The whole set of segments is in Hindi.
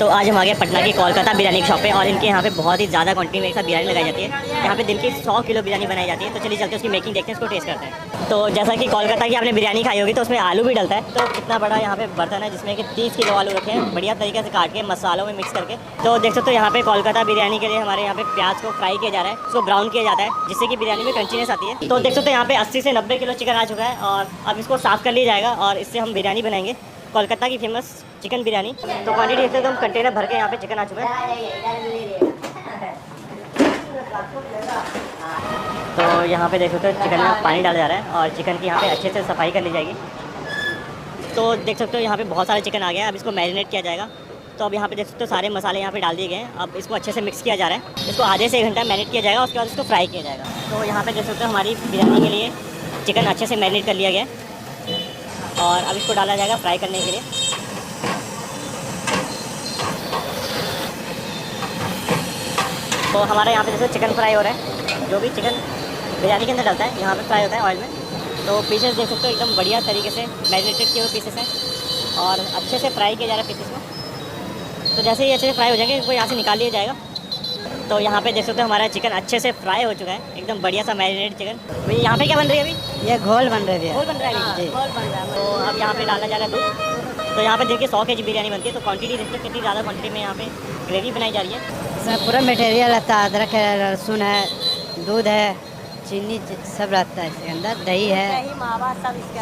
तो आज हम आ गए पटना की कोलकाता बिरयानी की शॉप पे और इनके यहाँ पे बहुत ही ज़्यादा क्वांटिटी में एक साथ बिरयानी लगाई जाती है। यहाँ पे दिन की 100 किलो बिरयानी बनाई जाती है। तो चलिए चलते हैं उसकी मेकिंग देखते हैं, उसको टेस्ट करते हैं। तो जैसा कि कोलकाता की आपने बिरयानी खाई होगी तो उसमें आलू भी डलता है। तो कितना बड़ा यहाँ पे बर्तन है जिसमें कि 30 किलो आलू रखे हैं बढ़िया तरीके से काट के मसालों में मिक्स करके। तो देख सकते हो यहाँ पे कोलकाता बिरयानी के लिए हमारे यहाँ पे प्याज को फ्राई किया जा रहा है, उसको ब्राउन किया जाता है जिससे कि बिरयानी में क्रंचीनेस आती है। तो देख सकते हो यहाँ पे 80 से 90 किलो चिकन आ चुका है और अब इसको साफ़ कर लिया जाएगा और इससे हम बिरयानी बनाएंगे, कोलकाता की फेमस चिकन बिरयानी। तो क्वांटिटी देखते हम कंटेनर भर के यहाँ पे चिकन आ चुका है। तो यहाँ पे देख सकते हो चिकन में पानी डाला जा रहा है और चिकन की यहाँ पे अच्छे से सफाई कर ली जाएगी। तो देख सकते हो यहाँ पे बहुत सारा चिकन आ गया है, अब इसको मैरिनेट किया जाएगा। तो अब यहाँ पे देख सकते हो सारे मसाले यहाँ पे डाल दिए गए हैं। अब इसको अच्छे से मिक्स किया जा रहा है, इसको आधे से 1 घंटा मैरिनेट किया जाएगा, उसके बाद इसको फ्राई किया जाएगा। तो यहाँ पे देख सकते हो हमारी बिरयानी के लिए चिकन अच्छे से मैरिनेट कर लिया गया है और अब इसको डाला जाएगा फ्राई करने के लिए। तो हमारे यहाँ पे जैसे चिकन फ्राई हो रहा है, जो भी चिकन बिरयानी के अंदर डलता है यहाँ पे फ्राई होता है ऑयल में। तो पीसेस देख सकते हो एकदम बढ़िया तरीके से मैरिनेटेड किए हुए पीसेस हैं और अच्छे से फ्राई किया जा रहा है पीसेस में। तो जैसे ही अच्छे से फ्राई हो जाएंगे इनको यहाँ से निकाल लिया जाएगा। तो यहाँ पे देख सकते हो हमारा चिकन अच्छे से फ्राई हो चुका है, एकदम बढ़िया सा मैरिनेटेड चिकन। भाई यहाँ पे क्या बन रही है अभी? ये घोल बन रही है। घोल बन रहा है अभी? घोल बन रहा है। तो अब यहाँ पे डाला जा रहा है दूध। तो यहाँ पे देखिए 100 kg बिरयानी बनती है। तो क्वांटिटी देखते हो कितनी ज़्यादा क्वांटिटी में यहाँ पे ग्रेवी बनाई जा रही है। इसमें पूरा मटेरियल रहता है, अदरक है, लहसुन है, दूध है, चीनी सब रहता है इसके अंदर, दही है,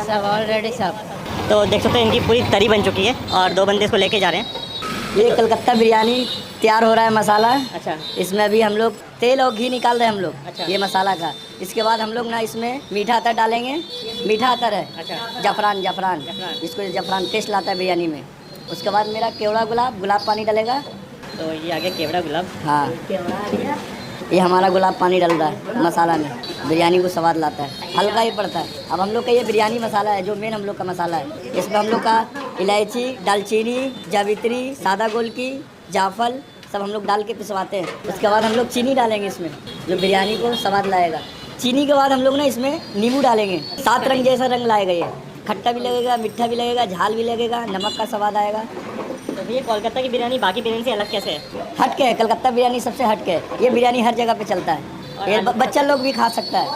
सब ऑलरेडी सब। तो देख सकते हो इनकी पूरी तरी बन चुकी है और 2 बंदे इसको लेके जा रहे हैं। ये कलकत्ता बिरयानी तैयार हो रहा है मसाला। अच्छा, इसमें अभी हम लोग तेल और घी निकाल रहे हैं हम लोग। अच्छा। ये मसाला का, इसके बाद हम लोग ना इसमें मीठा अतर डालेंगे। मीठा अतर है, अच्छा, जफरान जफरान जफरान। इसको जफरान टेस्ट लाता है बिरयानी में। उसके बाद मेरा केवड़ा गुलाब पानी डलेगा। तो ये आगे केवड़ा गुलाब। हाँ, ये हमारा गुलाब पानी डल रहा है मसाला में, बिरयानी को स्वाद लाता है, हल्का ही पड़ता है। अब हम लोग का ये बिरयानी मसाला है जो मेन हम लोग का मसाला है। इसमें हम लोग का इलायची, दालचीनी, जावित्री, सादा गोलकी, जाफल सब हम लोग डाल के पिसवाते हैं। उसके बाद हम लोग चीनी डालेंगे इसमें जो बिरयानी को स्वाद लाएगा। चीनी के बाद हम लोग ना इसमें नींबू डालेंगे, 7 रंग जैसा रंग लाएगा। ये खट्टा भी लगेगा, मीठा भी लगेगा, झाल भी लगेगा, नमक का स्वाद आएगा। तो भैया कोलकाता की बिरयानी बाकी बिरयानी से अलग कैसे है? हट के है, कलकत्ता बिरयानी सबसे हट के है। ये बिरयानी हर जगह पे चलता है, ये बच्चा लोग भी खा सकता है।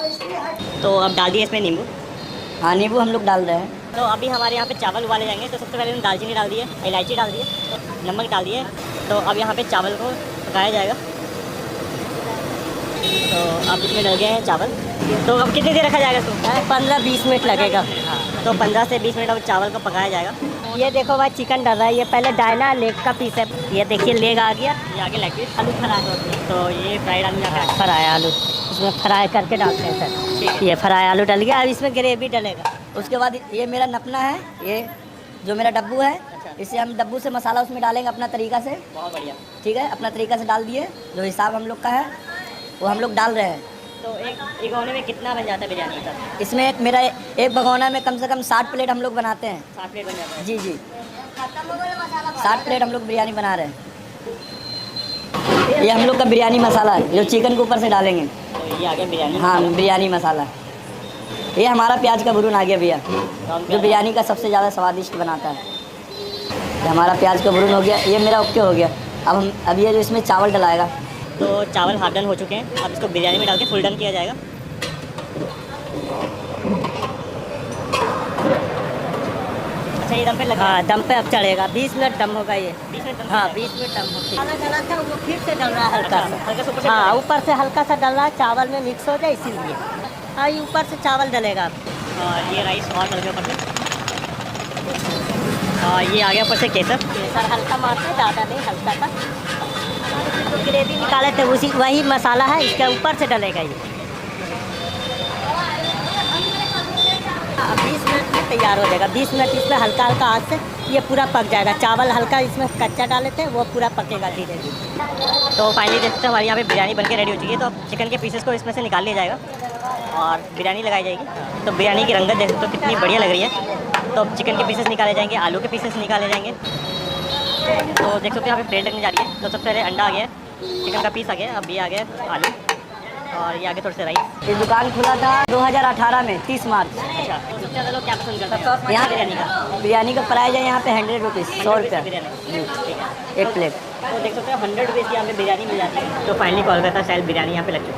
तो अब डाल दिए इसमें नींबू। हाँ, नींबू हम लोग डाल रहे हैं। तो अभी हमारे यहाँ पे चावल उबाले जाएंगे। तो सबसे पहले हमने दालचीनी डाल दी है, इलायची डाल दी है, नमक डाल दिए। तो अब यहाँ पे चावल को पकाया जाएगा। तो अब इसमें डल गए हैं चावल। तो अब कितनी देर रखा जाएगा इसको? 15-20 मिनट लगेगा। तो 15 से 20 मिनट अब चावल को पकाया जाएगा। ये देखो भाई चिकन डल रहा है, ये पहले डायना लेग का पीस है। ये देखिए लेग आ गया, ये आगे लेग पीस, आलू फ्राई होती है। तो ये फ्राइड आलू यहाँ पे फ्राई आलू इसमें फ्राई करके डालते हैं सर। ये फ्राई आलू डल गया, अब इसमें ग्रेवी डलेगा। उसके बाद ये मेरा नपना है, ये जो मेरा डब्बू है, इससे हम डब्बू से मसाला उसमें डालेंगे अपना तरीका से। बहुत बढ़िया। ठीक है, अपना तरीका से डाल दिए, जो हिसाब हम लोग का है वो हम लोग डाल रहे हैं। तो एक भगोने में कितना बन जाता है बिरयानी का? इसमें मेरा एक भगोना में कम से कम 60 प्लेट हम लोग बनाते हैं। 60 प्लेट बन जाता है? जी जी, 60 प्लेट हम लोग बिरयानी बना रहे हैं। ये हम लोग का बिरयानी मसाला है जो चिकन के ऊपर से डालेंगे। तो ये आ गया बिरयानी। हाँ, बिरयानी मसाला। ये हमारा प्याज का भुरून आ गया भैया, जो बिरयानी का सबसे ज़्यादा स्वादिष्ट बनाता है। ये हमारा प्याज का भुरून हो गया, ये मेरा ओके हो गया। अब ये जो इसमें चावल डलाएगा। तो चावल हाफ डन हो चुके हैं, अब इसको बिरयानी में डाल के फुल डन किया जाएगा। अच्छा, ये दम पे लगा? हाँ, दम पे अब चढ़ेगा। 20 मिनट दम होगा ये। 20 मिनट दम? हाँ, 20 मिनट दम होगा। अच्छा, खाना था वो फिर से डल रहा है हल्का सा। हल्का सा ऊपर से हाँ, डलेगा। ऊपर से हल्का सा डल रहा है, चावल में मिक्स हो जाए इसीलिए। हाँ, ये ऊपर से चावल डलेगा। और ये राइस और डल गया ऊपर से। और ये आ गया ऊपर से केसर। केसर हल्का मारते हैं, ज़्यादा नहीं, हल्का सा। तो ग्रेवी निकाले थे उसी वही मसाला है, इसके ऊपर से डलेगा ये। 20 मिनट में तैयार हो जाएगा। 20 मिनट इसमें हल्का हल्का हाथ से ये पूरा पक जाएगा। चावल हल्का इसमें कच्चा डाले थे, वो पूरा पकेगा धीरे धीरे। तो फाइनली देखते हैं हमारे यहाँ पे बिरयानी बनके रेडी हो चुकी है। तो अब चिकन के पीसेस को इसमें से निकाल लिया जाएगा और बिरयानी लगाई जाएगी। तो बिरयानी की रंगत देख सकते हो कितनी बढ़िया लग रही है। तो अब चिकन के पीसेस निकाले जाएंगे, आलू के पीसेस निकाले जाएंगे। तो देख सकते हो यहाँ पे प्लेट रखने जा रही है। तो सबसे पहले अंडा आ गया, चिकन का पीस आ गया, अब ये आ गया आलू। और ये आगे थोड़े से राइस। ये दुकान खुला था 2018 में 30 मार्च। अच्छा, सबसे ज़्यादा लोग क्या पसंद करते हैं यहाँ बिरयानी का? बिरयानी का प्राइस है यहाँ पे 100 रुपीज़, 100 रुपया बिरयानी, ठीक है। एक प्लेट। तो देख सकते हो 100 रुपीज़ की यहाँ पे बिरयानी मिल जाती है। तो फाइनली कोलकाता स्टाइल बिरयानी यहाँ पे लग चुकी है।